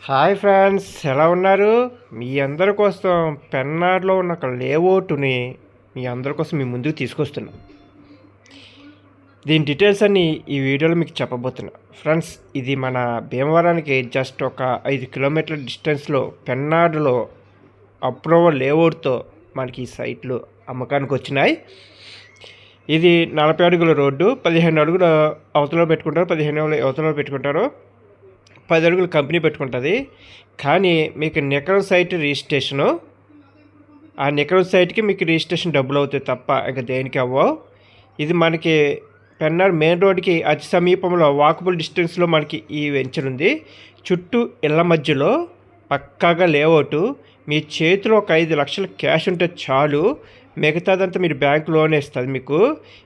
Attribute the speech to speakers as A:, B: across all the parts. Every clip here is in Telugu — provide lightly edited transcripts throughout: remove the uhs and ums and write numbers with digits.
A: హాయ్ ఫ్రెండ్స్, ఎలా ఉన్నారు? మీ అందరి కోసం పెన్నార్లో ఉన్న ఒక లేఅవుట్ని మీ అందరి కోసం మీ ముందుకు తీసుకొస్తున్నా. దీని డీటెయిల్స్ అన్నీ ఈ వీడియోలో మీకు చెప్పబోతున్నా. ఫ్రెండ్స్, ఇది మన భీమవరానికి జస్ట్ ఒక 5 కిలోమీటర్ల డిస్టెన్స్లో పెన్నార్లో అప్రూవల్ లేఅవుట్తో మనకి ఈ సైట్లు అమ్మకానికి వచ్చినాయి. ఇది 40 అడుగుల రోడ్డు, 15 అడుగుల అవతల పెట్టుకుంటారు, 15 అడుగుల అవతల పెట్టుకుంటారు, 10 అడుగులు కంపెనీ పెట్టుకుంటుంది. కానీ మీకు నికరం సైట్ రిజిస్ట్రేషను, ఆ నికరం సైట్కి మీకు రిజిస్ట్రేషన్ డబ్బులు అవుతాయి తప్ప ఇంకా దేనికి అవ్వవు. ఇది మనకి పెన్నార్ మెయిన్ రోడ్కి అతి సమీపంలో వాకబుల్ డిస్టెన్స్లో మనకి ఈ వెంచర్ ఉంది. చుట్టూ ఇళ్ళ మధ్యలో పక్కాగా లేఅవుట్. మీ చేతిలో ఒక 5 లక్షల క్యాష్ ఉంటే చాలు, మిగతాదంతా మీరు బ్యాంక్ లోన్ ఇస్తుంది మీకు.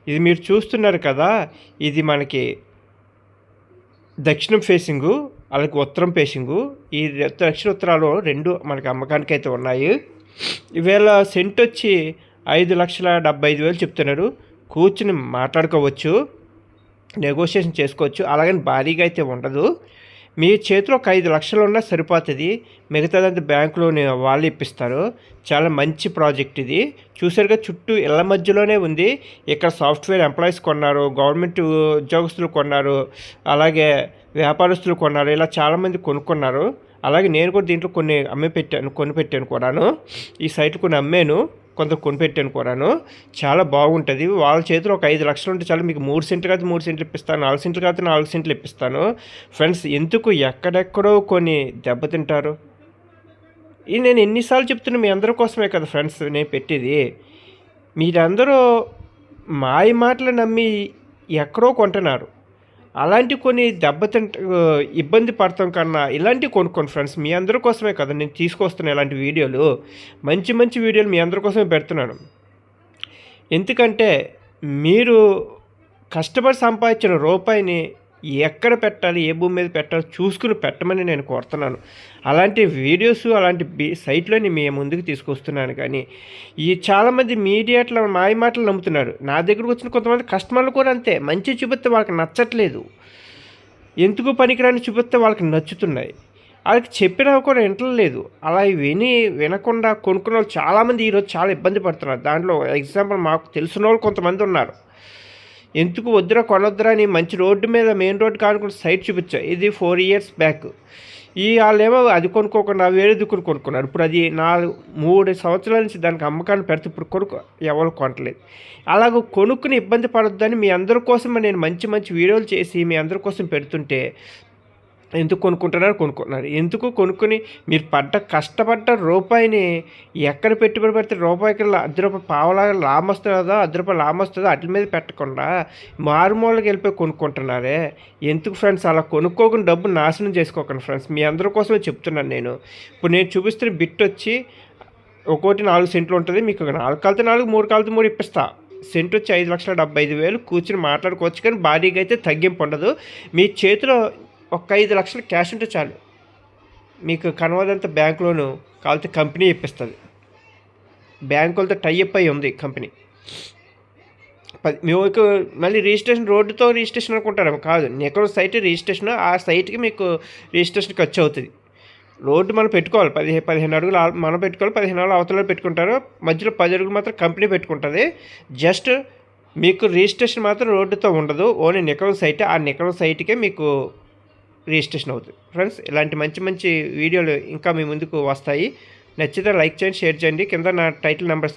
A: ఇది మీరు చూస్తున్నారు కదా, ఇది మనకి దక్షిణం ఫేసింగు, అలాగే ఉత్తరం ఫేసింగు. ఈ దక్షిణ ఉత్తరాలు రెండు మనకి అమ్మకానికి అయితే ఉన్నాయి. ఈవేళ సెంట్ వచ్చి 5,75,000 చెప్తున్నారు. కూర్చుని మాట్లాడుకోవచ్చు, నెగోషియేషన్ చేసుకోవచ్చు, అలాగని భారీగా అయితే ఉండదు. మీ చేతిలో ఒక 5 లక్షలు ఉన్నా సరిపోతుంది, మిగతాదంతా బ్యాంకులోనే వాళ్ళు ఇప్పిస్తారు. చాలా మంచి ప్రాజెక్ట్ ఇది. చూసారుగా, చుట్టూ ఇళ్ళ మధ్యలోనే ఉంది. ఇక్కడ సాఫ్ట్వేర్ ఎంప్లాయీస్ కొన్నారు, గవర్నమెంట్ ఉద్యోగస్తులు కొన్నారు, అలాగే వ్యాపారస్తులు కొన్నారు, ఇలా చాలామంది కొనుక్కున్నారు. అలాగే నేను కూడా దీంట్లో కొన్ని కొనిపెట్టాను కూడాను. ఈ సైట్లు కొన్ని అమ్మాను, కొంత కొనిపెట్టాను కూడాను. చాలా బాగుంటుంది. వాళ్ళ చేతిలో ఒక 5 లక్షలు ఉంటే చాలా, మీకు 3 సెంట్లు కాదు 3 సెంట్లు ఇప్పిస్తాను, 4 సెంట్లు కాదు 4 సెంట్లు ఇప్పిస్తాను. ఫ్రెండ్స్, ఎందుకు ఎక్కడెక్కడో కొన్ని దెబ్బతింటారు? ఇది నేను ఎన్నిసార్లు చెప్తున్నా, మీ అందరి కోసమే కదా ఫ్రెండ్స్ నేను పెట్టేది. మీరందరూ మాయ మాటలు నమ్మి ఎక్కడో కొంటున్నారు. అలాంటి కొన్ని ఇబ్బంది పడతాం కన్నా ఇలాంటివి కొనుక్కోండి ఫ్రెండ్స్. మీ అందరి కోసమే కదా నేను తీసుకొస్తున్నాను ఇలాంటి వీడియోలు. మంచి మంచి వీడియోలు మీ అందరి కోసమే పెడుతున్నాను. ఎందుకంటే మీరు కష్టపడి సంపాదించిన రూపాయిని ఎక్కడ పెట్టాలి, ఏ భూమి మీద పెట్టాలి చూసుకుని పెట్టమని నేను కోరుతున్నాను. అలాంటి వీడియోస్, అలాంటి సైట్లని మీ ముందుకు తీసుకొస్తున్నాను. కానీ ఈ చాలామంది మీడియాట్లో మాయ మాటలు నమ్ముతున్నారు. నా దగ్గరకు వచ్చిన కొంతమంది కస్టమర్లు కూడా అంతే. మంచి చూపిస్తే వాళ్ళకి నచ్చట్లేదు, ఎందుకు పనికిరాని చూపిస్తే వాళ్ళకి నచ్చుతున్నాయి. వాళ్ళకి చెప్పినా కూడా వింటలేదు. అలా వినకుండా కొనుక్కున్న వాళ్ళు చాలామంది ఈరోజు చాలా ఇబ్బంది పడుతున్నారు. దాంట్లో ఎగ్జాంపుల్ మాకు తెలిసిన వాళ్ళు కొంతమంది ఉన్నారు. ఎందుకు వద్దురా కొనొద్దురా అని మంచి రోడ్డు మీద మెయిన్ రోడ్డు కానుకుని సైట్ చూపించా. ఇది 4 ఇయర్స్ బ్యాక్. వాళ్ళేమో అది కొనుక్కోకుండా వేరే దుక్కుని కొనుక్కున్నారు. ఇప్పుడు అది 3 సంవత్సరాల నుంచి దానికి అమ్మకాన్ని పెడితే ఇప్పుడు ఎవరు కొనట్లేదు. అలాగ కొనుక్కుని ఇబ్బంది పడొద్దని మీ అందరి కోసం నేను మంచి మంచి వీడియోలు చేసి మీ అందరి కోసం పెడుతుంటే ఎందుకు కొనుక్కుంటున్నారు. ఎందుకు కొనుక్కొని మీరు కష్టపడ్డ రూపాయిని ఎక్కడ పెట్టుబడి పెడితే రూపాయికి 10 రూపాయలు పావలాగా లాభం వస్తుందో, 10 రూపాయలు లాభం వస్తుందో వాటి మీద పెట్టకుండా మారుమూలకి వెళ్ళిపోయి కొనుక్కుంటున్నారే. ఎందుకు ఫ్రెండ్స్? అలా కొనుక్కోకుండా డబ్బు నాశనం చేసుకోకండి ఫ్రెండ్స్. మీ అందరి కోసమే చెప్తున్నాను నేను. ఇప్పుడు నేను చూపిస్తున్న బిట్ వచ్చి ఒక్కోటి 4 సెంట్లు ఉంటుంది. మీకు 4 కాలితే 4, 3 కాలితే 3 ఇప్పిస్తా. సెంట్ వచ్చి 5,75,000. కూర్చుని మాట్లాడుకోవచ్చు, కానీ భారీగా అయితే తగ్గింపు ఉండదు. మీ చేతిలో ఒక 5 లక్షలు క్యాష్ ఉంటే చాలు, మీకు కనవదంతా బ్యాంక్ లోను కావాలంటే కంపెనీ ఇప్పిస్తుంది. బ్యాంకులతో టైఅప్ అయి ఉంది కంపెనీ. మీకు మళ్ళీ రిజిస్ట్రేషన్ రోడ్డుతో రిజిస్ట్రేషన్ అనుకుంటారేమో, కాదు. ఎక్కడ సైట్ రిజిస్ట్రేషన్, ఆ సైట్కి మీకు రిజిస్ట్రేషన్ ఖర్చు అవుతుంది. రోడ్డు మనం పెట్టుకోవాలి, 15 అడుగులు మనం పెట్టుకోవాలి, 15 అడుగులు అవతల పెట్టుకుంటారు, మధ్యలో 10 అడుగులు మాత్రం కంపెనీ పెట్టుకుంటుంది. జస్ట్ మీకు రిజిస్ట్రేషన్ మాత్రం రోడ్డుతో ఉండదు, ఓన్లీ నికరం సైట్. ఆ నికరం సైట్కే మీకు రిజిస్ట్రేషన్ అవుతుంది. ఫ్రెండ్స్, ఇలాంటి మంచి మంచి వీడియోలు ఇంకా మీ ముందుకు వస్తాయి. నచ్చితే లైక్ చేయండి, షేర్ చేయండి. కింద నా టైటిల్ నెంబర్స్